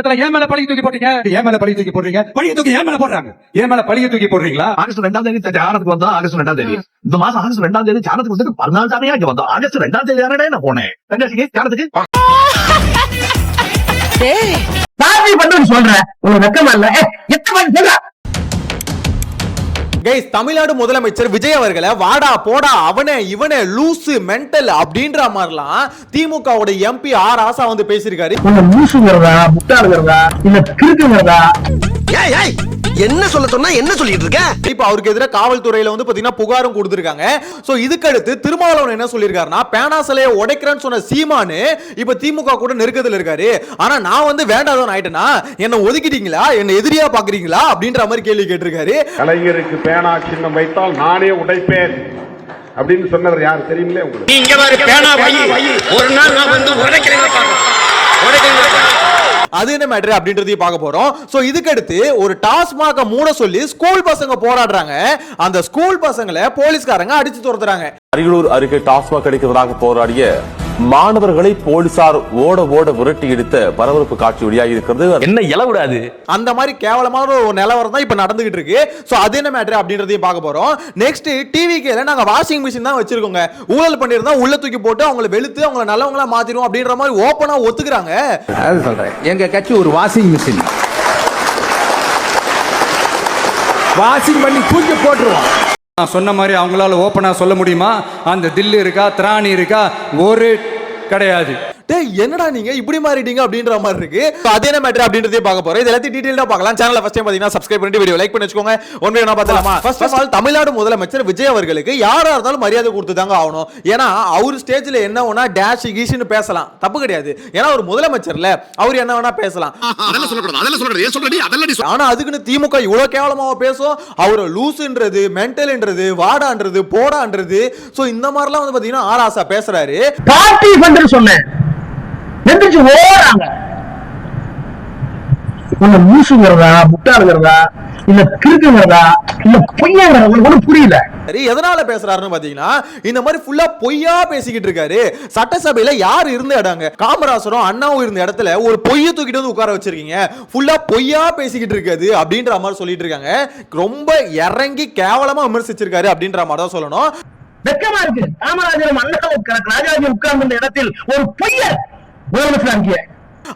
நேரத்துல ஏன் மேல பழி தூக்கி போட்டீங்க? ஏன் மேல பழி தூக்கி போடுறீங்க? பழி தூக்கி ஏன் மேல போடுறாங்க? ஏன் மேல பழிய தூக்கி போடுறீங்களா? ஆகஸ்ட் 2ஆம் தேதி தியானத்துக்கு வந்தோம். ஆகஸ்ட் 2ஆம் தேதி இந்த மாசம் ஆகஸ்ட் 2ஆம் தேதி தியானத்துக்கு வந்து 14 தானே இங்க வந்தோம். ஆகஸ்ட் 2ஆம் தேதி தானே நான் போனேன் தங்கச்சிக்கு தியானத்துக்கு. சொல்றேன் உங்க வெக்கமா இல்ல? கைஸ், தமிழ்நாடு முதலமைச்சர் விஜய் அவர்களை வாடா போடா அவனே இவனே லூசு மென்டல் அப்படின்ற மாதிரிலாம் திமுகவோட எம்பி ஆர் ஆசா வந்து பேசியிருக்காரு. லூசுங்கிறதா முட்டாளுங்கிறதா இல்ல கிறுக்குங்கிறதா? என்ன சொல்ல சொன்னா என்ன சொல்லிட்டு இருக்க? இப்ப அவருக்கு எதிராக காவல்துறையில வந்து பாத்தீங்கன்னா புகாரும் கொடுத்திருக்காங்க. சோ இதுக்கடுத்து திருமாவளவன் என்ன சொல்லியிருக்காருன்னா, பேனா சிலையை உடைக்கிறேன்னு சொன்ன சீமானு இப்ப திமுக கூட நெருக்கத்துல இருக்காரு. ஆனா நான் வந்து வேண்டாதவன் ஆயிட்டேனா, என்ன ஒதுக்கிட்டீங்களா, என்ன எதிரியா பாக்குறீங்களா அப்படின்ற மாதிரி கேள்வி கேட்டிருக்காரு. கலைஞருக்கு பேனா சின்னம் வைத்தால் நானே உடைப்பேன் அப்படின்னு சொன்னவர் யார் தெரியுங்களே உங்களுக்கு? நீங்க பாரு பேனா வை, ஒரு நாள் நான் வந்து உடைக்கிறேன் பாருங்க. அது என்ன மேட்டர் அப்படின்றதையும் பார்க்க போறோம். சோ இதுக்கு அடுத்து ஒரு டாஸ்மாக மூட சொல்லி ஸ்கூல் பசங்க போராடுறாங்க. அந்த ஸ்கூல் பசங்களை போலீஸ்காரங்க அடிச்சு துரத்துறாங்க. அரியலூர் அருகே டாஸ்மாக் கிடைக்கிறதாக போராடிய மாணவர்களை போலீசார் ஓட ஓட விரட்டி எடுத்த பரபரப்பு காட்சி வெளியாகி இருக்கிறது. என்ன இலவிடாது? அந்த மாதிரி கேவலமான ஒரு நிலவரம் தான் இப்ப நடந்துகிட்டு இருக்கு. சோ அது என்ன மேட்டர் அப்படின்றதையும் பார்க்க போறோம். நெக்ஸ்ட் டிவிக்கேல நாங்க வாஷிங் மிஷின் தான் வச்சிருக்கோங்க, ஊழல் பண்ணிருந்தா உள்ள தூக்கி போட்டு அவங்களை வெளுத்து அவங்களை நல்லவங்களா மாத்திரும் அப்படின்ற மாதிரி ஓப்பனா ஒத்துக்கிறாங்க. அது சொல்றேன், எங்க கட்சி ஒரு வாஷிங் மிஷின் வாஷிங் பண்ணி தூக்கி போட்டுருவோம். நான் சொன்ன மாதிரி அவங்களால ஓப்பனா சொல்ல முடியுமா? அந்த தில்லு இருக்கா, திராணி இருக்கா? ஒரு கிடையாது. என்னடா நீங்க இப்படி மாறிட்டீங்க அப்படின்ற மாதிரி இருக்கு. அது என்ன மேட்டர் அப்படின்றதே பார்க்க போறோம். இது எல்லாத்தையும் டீடைலா பார்க்கலாம். சேனலை ஃபர்ஸ்ட் டைம் பாத்தீங்கன்னா சப்ஸ்கிரைப் பண்ணிட்டு வீடியோ லைக் பண்ணி வச்சுக்கோங்க. ஒன் நான் பார்த்தலாமா? ஃபர்ஸ்ட் ஆஃப் ஆல் தமிழ்நாடு முதலமைச்சர் விஜய் அவர்களுக்கு யாரா இருந்தாலும் மரியாதை கொடுத்து தாங்க ஆகணும். ஏன்னா அவர் ஸ்டேஜ்ல என்ன வேணா டேஷ் கீஷ்னு பேசலாம், தப்பு கிடையாது. ஏன்னா ஒரு முதலமைச்சர்ல அவர் என்ன வேணா பேசலாம். அதெல்லாம் சொல்லக்கூடாது, அதெல்லாம் சொல்றது ஏன் சொல்றடி? அதெல்லாம் ஆனா அதுக்குன்னு திமுக இவ்வளவு கேவலமா பேசும். அவர் லூசுன்றது, மென்டல்ன்றது, வாடான்றது, போடான்றது. சோ இந்த மாதிரிலாம் வந்து பாத்தீங்கன்னா ஆர் ஆசா பேசுறாரு. பார்ட்டி ஃபண்ட் சொன்னேன் எந்திரிச்சு ஓடுறாங்க. உன்னை லூசுங்கிறதா முட்டாளுங்கிறதா இல்ல கிறுக்குங்கிறதா இல்ல பொய்யாங்கிறதா ஒன்றும் புரியல. சரி, எதனால பேசுறாருன்னு பாத்தீங்கன்னா இந்த மாதிரி ஃபுல்லா பொய்யா பேசிக்கிட்டு இருக்காரு. சட்டசபையில யார் இருந்த இடங்க, காமராசரும் அண்ணாவும் இருந்த இடத்துல ஒரு பொய்யை தூக்கிட்டு வந்து உட்கார வச்சிருக்கீங்க. ஃபுல்லா பொய்யா பேசிக்கிட்டு இருக்காது அப்படின்ற மாதிரி சொல்லிட்டு இருக்காங்க. ரொம்ப இறங்கி கேவலமா விமர்சிச்சிருக்காரு அப்படின்ற மாதிரி தான் சொல்லணும். வெக்கமா இருக்கு. காமராஜரும் அண்ணாவும் ராஜாஜி உட்கார்ந்த இடத்தில் ஒரு பொய்யர் முதலமைச்சர்.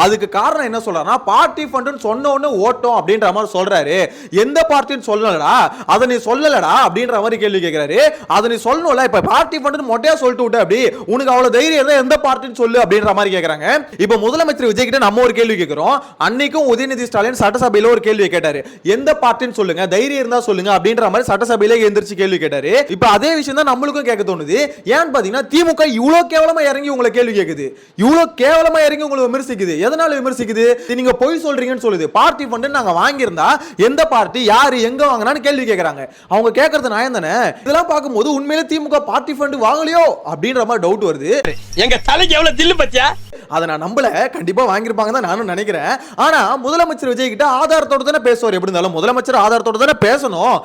அதுக்கு காரணம் என்ன சொல்றாருன்னா, பார்ட்டி ஃபண்ட் சொன்ன உடனே ஓட்டம் அப்படின்ற மாதிரி சொல்றாரு. எந்த பார்ட்டின்னு சொல்லலடா, அதை நீ சொல்லலடா அப்படின்ற மாதிரி கேள்வி கேட்கிறாரு. அதை நீ சொல்லணும்ல, இப்ப பார்ட்டி ஃபண்ட் மொட்டையா சொல்லிட்டு விட்ட, அப்படி உனக்கு அவ்வளவு தைரியம் இருந்தா எந்த பார்ட்டின்னு சொல்லு அப்படின்ற மாதிரி கேட்கறாங்க. இப்ப முதலமைச்சர் விஜய் கிட்ட நம்ம ஒரு கேள்வி கேட்கிறோம். அன்னைக்கும் உதயநிதி ஸ்டாலின் சட்டசபையில ஒரு கேள்வி கேட்டாரு. எந்த பார்ட்டின்னு சொல்லுங்க, தைரியம் இருந்தா சொல்லுங்க அப்படின்ற மாதிரி சட்டசபையில எந்திரிச்சு கேள்வி கேட்டாரு. இப்ப அதே விஷயம் தான் நம்மளுக்கும் கேட்க தோணுது. ஏன்னு பாத்தீங்கன்னா திமுக இவ்வளவு கேவலமா இறங்கி உங்களை கேள்வி கேக்குது, இவ்வளவு கேவலமா இறங்கி உங்களை விமர்சிக்குது. எதனால விமர்சிக்குது? நீங்க பொய் சொல்றீங்கன்னு சொல்லுது. பார்ட்டி ஃபண்ட் நாங்க வாங்கியிருந்தா எந்த பார்ட்டி யாரு எங்க வாங்கினான்னு கேள்வி கேக்குறாங்க. அவங்க கேக்குறது நியாயம் தானே? இதெல்லாம் பார்க்கும்போது உண்மையிலே திமுக பார்ட்டி ஃபண்ட் வாங்கலையோ அப்படின்ற மாதிரி டவுட் வருது. எங்க தலைக்கு எவ்வளவு தில்லு பத்தியா? அதை நான் நம்பல, கண்டிப்பா வாங்கிருப்பாங்க தான் நானும் நினைக்கிறேன். ஆனா முதலமைச்சர் விஜய் கிட்ட ஆதாரத்தோட தானே பேசுவார். எப்படி இருந்தாலும் முதலமைச்சர் ஆதாரத்தோட தானே பேசணும்.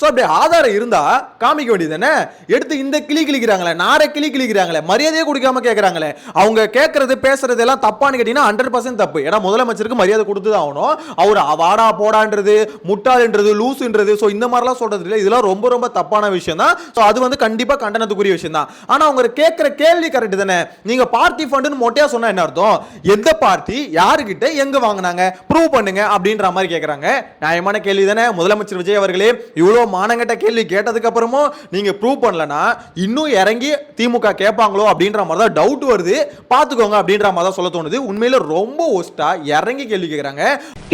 சோ அப்படி ஆதாரம் இருந்தா காமிக்க வேண்டியது தானே? எடுத்து இந்த கிளி கிளிக்கிறாங்களே, நாரை கிளி கிளிக்கிறாங்களே, மரியாதையே கொடுக்காம கேட்கறாங்களே. அவங்க கேட்கறது பேசுறது எல்லாம் தப்பான்னு கேட்டீங்கன்னா 100% தப்பு. ஏன்னா முதலமைச்சருக்கு மரியாதை கொடுத்து தான் ஆகணும். அவர் வாடா போடான்றது, முட்டாள்ன்றது, லூசுன்றது, சோ இந்த மாதிரிலாம் சொல்றது இல்லை. இதெல்லாம் ரொம்ப ரொம்ப தப்பான விஷயம் தான். சோ அது வந்து கண்டிப்பா கண்டனத்துக்குரிய விஷயம் தான். ஆனா அவங்க கேட்கிற கேள்வி கரெக்ட் தானே? நீங்க பார்ட்டி ஃபண்ட்னு மொட்டையா சொன்னா என்ன அர்த்தம்? எந்த பார்ட்டி யாருக்கிட்ட எங்க வாங்கினாங்க ப்ரூவ் பண்ணுங்க அப்படின்ற மாதிரி கேட்கறாங்க. நியாயமான கேள்வி தானே? முதலமைச்சர் விஜய் அவர்களே இவ்வளவு மானங்கட்ட கேள்வி கேட்டதுக்கு அப்புறமும் நீங்க ப்ரூவ் பண்ணலனா இன்னும் இறங்கி திமுக கேட்பாங்களோ அப்படின்ற மாதிரி தான் டவுட் வருது. பாத்துக்கோங்க அப்படின்ற மாதிரி தான் சொல்ல தோணுது. உண்மையில ரொம்ப ஒஸ்டா இறங்கி கேள்வி கேக்குறாங்க.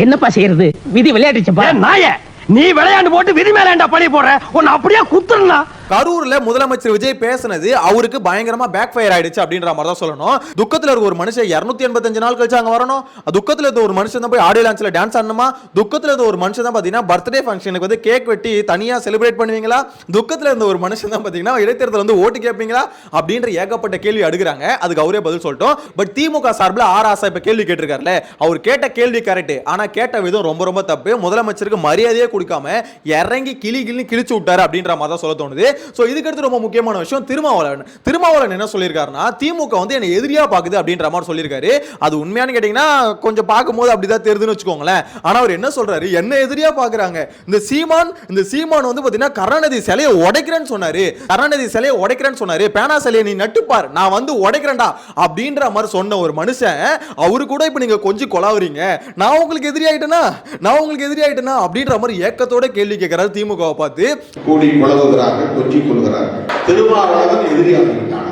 என்னப்பா செய்யறது? விதி விளையாடுச்சுப்பா. நாயே, நீ விளையாண்டு போட்டு விதி மேல பழி போடுற, உன்னை அப்படியே குத்துறா. கரூர்ல முதலமைச்சர் விஜய் பேசினது அவருக்கு பயங்கரமா பேக் ஃபயர் ஆயிடுச்சு அப்படின்ற மாதிரி தான் சொல்லணும். துக்கத்துல இருக்க ஒரு மனுஷன் 285 நாள் கழிச்சு அங்க வரணும். துக்கத்துல இருந்த ஒரு மனுஷன் தான் போய் ஆடியோ லான்ச்ல டான்ஸ் ஆடணுமா? துக்கத்துல இருந்த ஒரு மனுஷன் தான் பாத்தீங்கன்னா பர்த்டே ஃபங்க்ஷனுக்கு வந்து கேக் வெட்டி தனியா செலிப்ரேட் பண்ணுவீங்களா? துக்கத்துல இருந்த ஒரு மனுஷன் தான் பாத்தீங்கன்னா இடைத்தேர்தல் வந்து ஓட்டு கேட்பீங்களா அப்படின்ற ஏகப்பட்ட கேள்வி அடுக்குறாங்க. அதுக்கு அவரே பதில் சொல்லிட்டோம். பட் திமுக சார்பில் ஆர் ஆசா இப்ப கேள்வி கேட்டிருக்காருல, அவர் கேட்ட கேள்வி கரெக்ட், ஆனா கேட்ட விதம் ரொம்ப ரொம்ப தப்பு. முதலமைச்சருக்கு மரியாதையே கொடுக்காம இறங்கி கிளி கிளி கிழிச்சு விட்டாரு அப்படின்ற மாதிரி தான் சொல்ல தோணுது. சோ இதுக்கு அடுத்து ரொம்ப முக்கியமான விஷயம் திருமாவளவன் என்ன சொல்லியிருக்காருன்னா திமுக வந்து என்ன எதிரியா பாக்குது அப்படின்ற மாதிரி சொல்லியிருக்காரு. அது உண்மையானு கேட்டீங்கன்னா கொஞ்சம் பார்க்கும்போது அப்படிதான் தெரியுதுன்னு வச்சுக்கோங்களேன். ஆனா அவர் என்ன சொல்றாரு, என்ன எதிரியா பாக்குறாங்க. இந்த சீமான் வந்து பாத்தீங்கன்னா கருணாநிதி சிலையை உடைக்கிறேன்னு சொன்னாரு. கருணாநிதி சிலையை உடைக்கிறேன்னு சொன்னாரு. பேனா சிலையை நீ நட்டுப்பார், நான் வந்து உடைக்கிறேன்டா அப்படின்ற மாதிரி சொன்ன ஒரு மனுஷன் அவரு கூட இப்ப நீங்க கொஞ்சம் கொலாவுறீங்க, நான் உங்களுக்கு எதிரி ஆயிட்டேனா அப்படின்ற மாதிரி ஏக்கத்தோட கேள்வி கேட்கிறாரு திமுகவை பார்த்து. கூடி குழவுகிறார்கள், கொஞ்சி கொள்கிறார்கள். திருமாவளவன் எதிரியாகிவிட்டான்.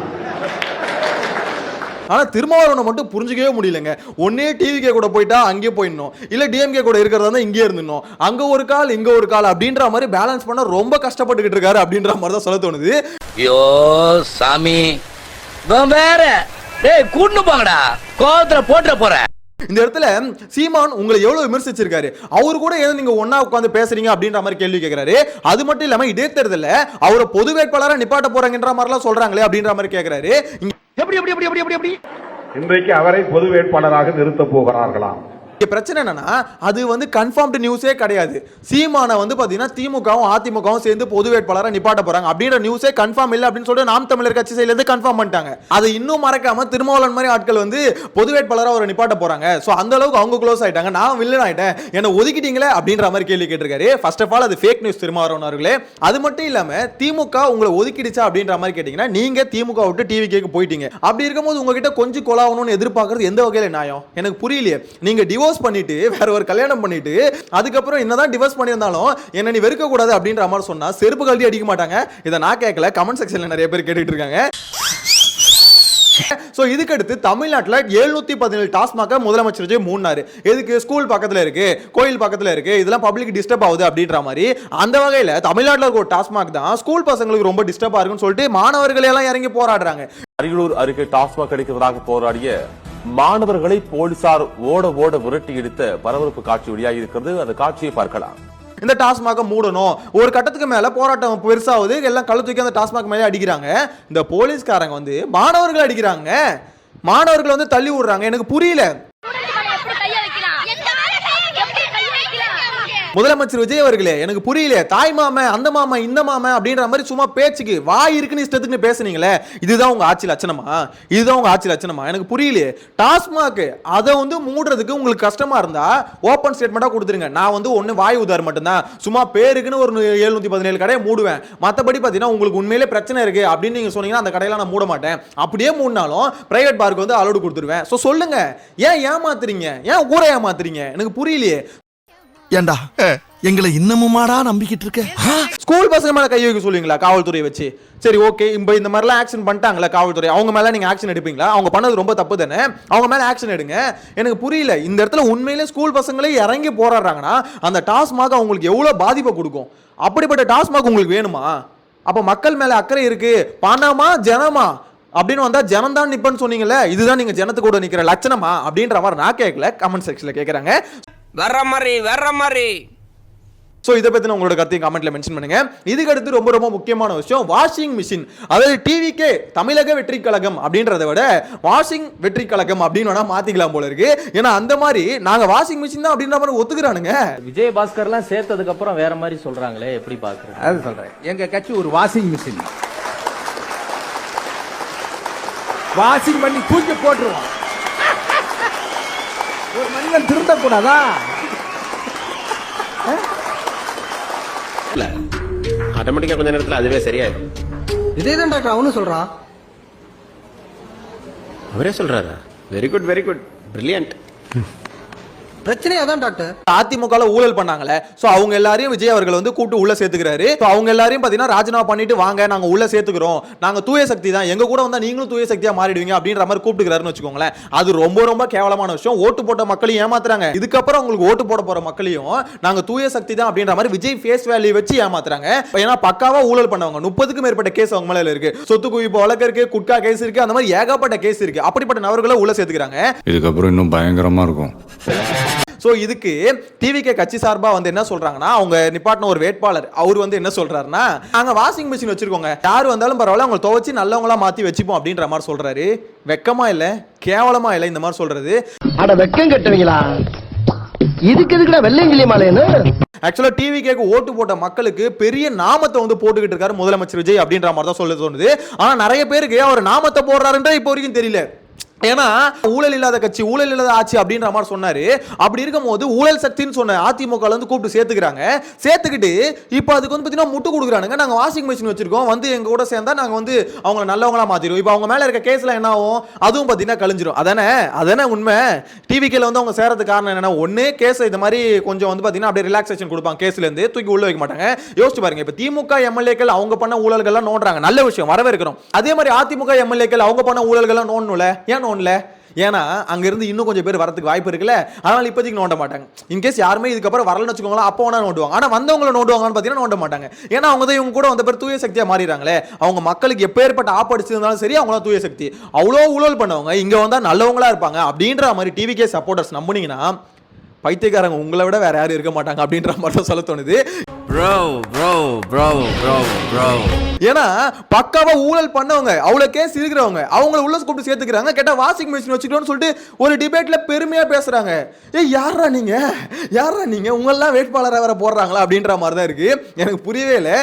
ஆனா திருமாவளவனை மட்டும் புரிஞ்சுக்கவே முடியலங்க. ஒன்னே டிவிகே கூட போயிட்டா அங்கேயே போயிடணும், இல்ல டிஎம்கே கூட இருக்கிறதா இருந்தா இங்கே இருந்துடணும், அங்க ஒரு கால் இங்க ஒரு கால் அப்படின்ற மாதிரி பேலன்ஸ் பண்ண ரொம்ப கஷ்டப்பட்டுக்கிட்டு இருக்காரு அப்படின்ற மாதிரி தான் சொல்ல தோணுது. ஐயோ சாமி வேற கூட்டு போங்கடா, கோவத்துல போட்டுற போற. இந்த இடத்துல சீமான் உங்களை எவ்வளவு விமர்சிச்சிருக்காரு, அவரு கூட ஏதோ நீங்க ஒன்னா உட்கார்ந்து பேசுறீங்க அப்படின்ற மாதிரி கேள்வி கேட்கிறாரு. அது மட்டும் இல்லாம இடைத்தேர்தல்ல அவரை பொது வேட்பாளரா நிப்பாட்ட போறாங்கன்ற மாதிரி எல்லாம் சொல்றாங்களே அப்படின்ற மாதிரி கேட்கிறாரு. எப்படி இன்றைக்கு அவரை பொது வேட்பாளராக நிறுத்த போகிறார்களாம். பிரச்சனை என்னன்னா அது வந்து கன்ஃபார்ம்டு நியூஸே கிடையாது. சீமானை வந்து பாத்தீங்கன்னா திமுகவும் அதிமுகவும் சேர்ந்து பொது வேட்பாளரா நிப்பாட்ட போறாங்க அப்படின்ற நியூஸே கன்ஃபார்ம் இல்ல அப்படின்னு சொல்லிட்டு நாம் தமிழர் கட்சி சைடுல இருந்து கன்ஃபார்ம் பண்ணிட்டாங்க. அதை இன்னும் மறக்காம திருமாவளவன் மாதிரி ஆட்கள் வந்து பொது வேட்பாளரா ஒரு நிப்பாட்ட போறாங்க. சோ அந்த அளவுக்கு அவங்க க்ளோஸ் ஆயிட்டாங்க. நான் வில்லன் ஆயிட்டேன், என்ன ஒதுக்கிட்டீங்களே அப்படின்ற மாதிரி கேள்வி கேட்டிருக்காரு. ஃபர்ஸ்ட் ஆஃப் ஆல் அது ஃபேக் நியூஸ் திருமாவளவன் அவர்களே. அது மட்டும் இல்லாம திமுக உங்களை ஒதுக்கிடுச்சா அப்படின்ற மாதிரி கேட்டீங்கன்னா நீங்க திமுக விட்டு டிவிகேக்கு போயிட்டீங்க. அப்படி இருக்கும்போது உங்ககிட்ட கொஞ்சம் கொலாவணும்னு எதிர்பார்க்கறது எந்த வகையில நியாயம் எனக்கு புரியலையே. நீங்க டிவோர்ஸ் பண்ணிட்டு வேற ஒரு கல்யாணம் பண்ணிட்டு அதுக்கப்புறம் என்னதான் டிவோர்ஸ் பண்ணியிருந்தாலும் என்ன நீ வெறுக்க கூடாது அப்படின்ற மாதிரி சொன்னா செருப்பு கழட்டி அடிக்க மாட்டாங்க. இதை நான் கேட்கல, கமெண்ட் செக்ஷன்ல நிறைய பேர் கேட்டுட்டு இருக்காங்க. சோ இதுக்கு அடுத்து தமிழ்நாட்டில் 717 டாஸ்மாக முதலமைச்சர் விஜய் மூடினாரு. எதுக்கு? ஸ்கூல் பக்கத்துல இருக்கு, கோயில் பக்கத்துல இருக்கு, இதெல்லாம் பப்ளிக் டிஸ்டர்ப் ஆகுது அப்படின்ற மாதிரி. அந்த வகையில தமிழ்நாட்டில் இருக்க ஒரு டாஸ்மாக் தான் ஸ்கூல் பசங்களுக்கு ரொம்ப டிஸ்டர்ப் ஆகுன்னு சொல்லிட்டு மாணவர்கள் எல்லாம் இறங்கி போராடுறாங்க. அரியலூர் அருகே டாஸ்மாக் கிடைக்கிறதாக போராடிய மாணவர்களை போலீசார் ஓட ஓட விரட்டி எடுத்த பரபரப்பு காட்சி வெளியாகி இருக்கிறது. அந்த காட்சியை பார்க்கலாம். இந்த டாஸ்மாக மூடணும், ஒரு கட்டத்துக்கு மேல போராட்டம் பெருசாகுது, எல்லாம் கழு தூக்கி அந்த டாஸ்மாக் மேலே அடிக்கிறாங்க. இந்த போலீஸ்காரங்க வந்து மாணவர்கள் அடிக்கிறாங்க, மாணவர்கள் வந்து தள்ளி விடுறாங்க. எனக்கு புரியல. முதலமைச்சர் விஜய் அவர்களே எனக்கு புரியல, தாய் மாம அந்த மாம இந்த மாம அப்படின்ற மாதிரி சும்மா பேச்சுக்கு வாய் இருக்குன்னு இஷ்டத்துக்கு பேசுனீங்களே, இதுதான் உங்க ஆட்சி லட்சணமா? இதுதான் உங்க ஆட்சி லட்சணமா? எனக்கு புரியல. டாஸ்மாக் அதை வந்து மூடுறதுக்கு உங்களுக்கு கஷ்டமா இருந்தா ஓபன் ஸ்டேட்மெண்டா கொடுத்துருங்க. நான் வந்து ஒன்னு வாய் உதார் மட்டும்தான், சும்மா பேருக்குன்னு ஒரு 717 கடையை மூடுவேன், மற்றபடி பார்த்தீங்கன்னா உங்களுக்கு உண்மையிலே பிரச்சனை இருக்கு அப்படின்னு நீங்க சொன்னீங்கன்னா அந்த கடையெல்லாம் நான் மூட மாட்டேன். அப்படியே மூடினாலும் பிரைவேட் பார்க்கு வந்து அலோடு கொடுத்துருவேன். ஸோ சொல்லுங்க, ஏன் ஏமாத்துறீங்க? ஏன் ஊரை ஏமாத்துறீங்க? எனக்கு புரியலையே. ஏண்டா எங்களை இன்னமுமாடா நம்பிக்கிட்டு இருக்க? ஸ்கூல் பசங்க மேல கை வைக்க சொல்லுவீங்களா காவல்துறையை வச்சு? சரி ஓகே, இப்போ இந்த மாதிரிலாம் ஆக்ஷன் பண்ணிட்டாங்களா காவல்துறை, அவங்க மேல நீங்க ஆக்ஷன் எடுப்பீங்களா? அவங்க பண்ணது ரொம்ப தப்பு தானே, அவங்க மேல ஆக்ஷன் எடுங்க. எனக்கு புரியல. இந்த இடத்துல உண்மையிலே ஸ்கூல் பசங்களே இறங்கி போராடுறாங்கன்னா அந்த டாஸ்மாக் அவங்களுக்கு எவ்வளவு பாதிப்பை கொடுக்கும். அப்படிப்பட்ட டாஸ்மாக் உங்களுக்கு வேணுமா? அப்ப மக்கள் மேல அக்கறை இருக்கு, பணமா ஜனமா அப்படின்னு வந்தா ஜனம் தான் நிப்பன்னு சொன்னீங்கல்ல, இதுதான் நீங்க ஜனத்து கூட நிக்கிற லட்சணமா அப்படின்ற மாதிரி நான் கேட்கல, கமெண்ட் செக்ஷன்ல கேட்கறாங்க. வர்ற மாதிரி சோ இத பத்தி உங்களோட கருத்தையும் கமெண்ட்ல மென்ஷன் பண்ணுங்க. இதுக்கு அடுத்து ரொம்ப ரொம்ப முக்கியமான விஷயம் வாஷிங் மிஷின். அதாவது டிவிகே தமிழக வெற்றி கழகம் அப்படின்றத விட வாஷிங் வெற்றி கழகம் அப்படின்னு வேணா மாத்திக்கலாம் போல இருக்கு. ஏன்னா அந்த மாதிரி நாங்க வாஷிங் மிஷின் தான் அப்படின்ற மாதிரி ஒத்துக்கிறானுங்க. விஜய் பாஸ்கர்லாம் சேர்த்ததுக்கு அப்புறம் வேற மாதிரி சொல்றாங்களே, எப்படி பாக்குறேன்? அது சொல்றேன், எங்க கட்சி ஒரு வாஷிங் மிஷின். வாஷிங் பண்ணி தூக்கி போட்டுருவோம். ஒரு மனிதன் திருந்தக்கூடாதா? ஆட்டோமேட்டிக்கா கொஞ்ச நேரத்துல அதுவே சரியாயிடும். இதே தான் டாக்டர் அவனு சொல்றான். அவரே சொல்றாரா? Very good brilliant. பிரச்சனை அதான் டாக்டர். அதிமுகல ஊழல் பண்ணாங்களே, சோ அவங்க எல்லாரையும் விஜய் அவர்கள் வந்து கூட்டு உள்ள சேர்த்துக்கிறாரு. சோ அவங்க எல்லாரையும் பாத்தீங்கன்னா ராஜினாமா பண்ணிட்டு வாங்க நாங்க உள்ள சேர்த்துக்கிறோம், நாங்க தூய சக்தி தான், எங்க கூட வந்தா நீங்களும் தூய சக்தியா மாறிடுவீங்க அப்படின்ற மாதிரி கூப்பிட்டுக்கிறாருன்னு வச்சுக்கோங்களேன். அது ரொம்ப ரொம்ப கேவலமான விஷயம். ஓட்டு போட்ட மக்களையும் ஏமாத்துறாங்க, இதுக்கப்புறம் உங்களுக்கு ஓட்டு போட போற மக்களையும் நாங்க தூய சக்தி தான் அப்படின்ற மாதிரி விஜய் ஃபேஸ் வேல்யூ வச்சு ஏமாத்துறாங்க. ஏன்னா பக்காவா ஊழல் பண்ணவங்க 30க்கும் மேற்பட்ட கேஸ் அவங்க மேல இருக்கு. சொத்து குவிப்பு வழக்கு இருக்கு, குட்கா கேஸ் இருக்கு, அந்த மாதிரி ஏகப்பட்ட கேஸ் இருக்கு. அப்படிப்பட்ட நபர்களை உள்ள சேர்த்துக்கிறாங்க. இதுக்கப்புறம் இன்னும் பயங்கரமா இருக்கும். சோ இதுக்கு டிவிகே கட்சி சார்பா வந்து என்ன சொல்றாங்கன்னா, அவங்க நிப்பாட்டின ஒரு வேட்பாளர் அவர் வந்து என்ன சொல்றாருன்னா, நாங்க வாஷிங் மிஷின் வச்சிருக்கோங்க, யாரு வந்தாலும் பரவாயில்ல அவங்க துவைச்சு நல்லவங்களா மாத்தி வச்சுப்போம் அப்படின்ற மாதிரி சொல்றாரு. வெக்கமா இல்ல, கேவலமா இல்ல இந்த மாதிரி சொல்றது? அட வெக்கம் கட்டுவீங்களா? இதுக்கு எதுக்குடா வெள்ளையங்கிலி மாலைன்னு? ஆக்சுவலா டிவிகேக்கு ஓட்டு போட்ட மக்களுக்கு பெரிய நாமத்தை வந்து போட்டுக்கிட்டு இருக்காரு முதலமைச்சர் விஜய் அப்படின்ற மாதிரி தான் சொல்ல தோணுது. ஆனா நிறைய பேருக்கு அவர் நாமத்தை போடுறாருன்ற இப்போ வரைக்கும் தெரியல. ஏன்னா ஊழல் இல்லாத கட்சி, ஊழல் இல்லாத ஆட்சி அப்படின்ற மாதிரி சொன்னாரு. அப்படி இருக்கும்போது ஊழல் சக்தின்னு சொன்ன அதிமுக வந்து கூப்பிட்டு சேர்த்துக்கிறாங்க. சேர்த்துக்கிட்டு இப்போ அதுக்கு வந்து பார்த்தீங்கன்னா முட்டு கொடுக்குறானுங்க. நாங்கள் வாஷிங் மிஷின் வச்சிருக்கோம், வந்து எங்க கூட சேர்ந்தா நாங்கள் வந்து அவங்க நல்லவங்களா மாத்திடுவோம். இப்போ அவங்க மேல இருக்க கேஸ்ல என்ன ஆகும், அதுவும் பார்த்தீங்கன்னா கழிஞ்சிரும். அதானே உண்மை. டிவிக்கேல வந்து அவங்க சேரதுக்கு காரணம் என்னன்னா, ஒன்னு கேஸ் இந்த மாதிரி கொஞ்சம் வந்து பார்த்தீங்கன்னா அப்படியே ரிலாக்ஸேஷன் கொடுப்பாங்க, கேஸ்ல இருந்து தூக்கி உள்ள வைக்க மாட்டாங்க. யோசிச்சு பாருங்க, இப்போ திமுக எம்எல்ஏக்கள் அவங்க பண்ண ஊழல்கள்லாம் நோண்டுறாங்க, நல்ல விஷயம், வரவேற்கிறோம். அதே மாதிரி அதிமுக எம்எல்ஏக்கள் அவங்க பண்ண ஊழல்கள்லாம் நோண்டணும்ல, ஏன் ஏன்னா அங்க இருந்து இன்னும் கொஞ்சம் பேர் வரதுக்கு வாய்ப்பு இருக்குல்ல, அதனால இப்போதைக்கு நோண்ட மாட்டாங்க. இன்கேஸ் யாருமே இதுக்கப்புறம் வரலன்னு வச்சுக்கோங்களேன், அப்போ வேணா நோண்டுவாங்க. ஆனா வந்தவங்களை நோண்டுவாங்கன்னு பார்த்தீங்கன்னா நோண்ட மாட்டாங்க. ஏன்னா அவங்க தான் இவங்க கூட வந்த பேர் தூய சக்தியா மாறிடுறாங்களே. அவங்க மக்களுக்கு எப்பேற்பட்ட ஆப்படிச்சிருந்தாலும் சரி, அவங்களாம் தூய சக்தி. அவ்வளோ ஊழல் பண்ணவங்க இங்க வந்தா நல்லவங்களா இருப்பாங்க அப்படின்ற மாதிரி டிவிகே சப்போர்ட்டர்ஸ் நம்புனீங்கன்னா பைத்தியக்காரங்க உங்களை விட வேற யாரும் இருக்க மாட்டாங்க அப்படின்ற மாதிரி தான் சொல்ல தோணுது. ஏன்னா பக்காவா ஊழல் பண்ணவங்க, அவ்வளவு கேஸ் இருக்கிறவங்க, அவங்கள உள்ள கூப்பிட்டு சேர்த்துக்கிறாங்க. கேட்டா வாஷிங் மிஷின் வச்சுக்கிட்டோம்னு சொல்லிட்டு ஒரு டிபேட்ல பெருமையா பேசுறாங்க. யாரா நீங்க உங்களெல்லாம் வேட்பாளரா வேற போடுறாங்களா அப்படின்ற மாதிரி தான் இருக்கு. எனக்கு புரியவே இல்லை.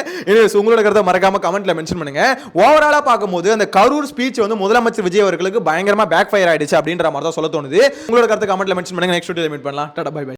உங்களோட கருத்தை மறக்காம கமெண்ட்ல மென்ஷன் பண்ணுங்க. ஓவராலா பார்க்கும்போது அந்த கரூர் ஸ்பீச் வந்து முதலமைச்சர் விஜய் அவர்களுக்கு பயங்கரமா பேக் ஃபயர் ஆயிடுச்சு அப்படின்ற மாதிரி தான் சொல்ல தோணுது. உங்களோட கருத்தை கமெண்ட்ல மென்ஷன் பண்ணுங்க. நெக்ஸ்ட் வீடியோல மீட் பண்ணலாம். Tata, bye by.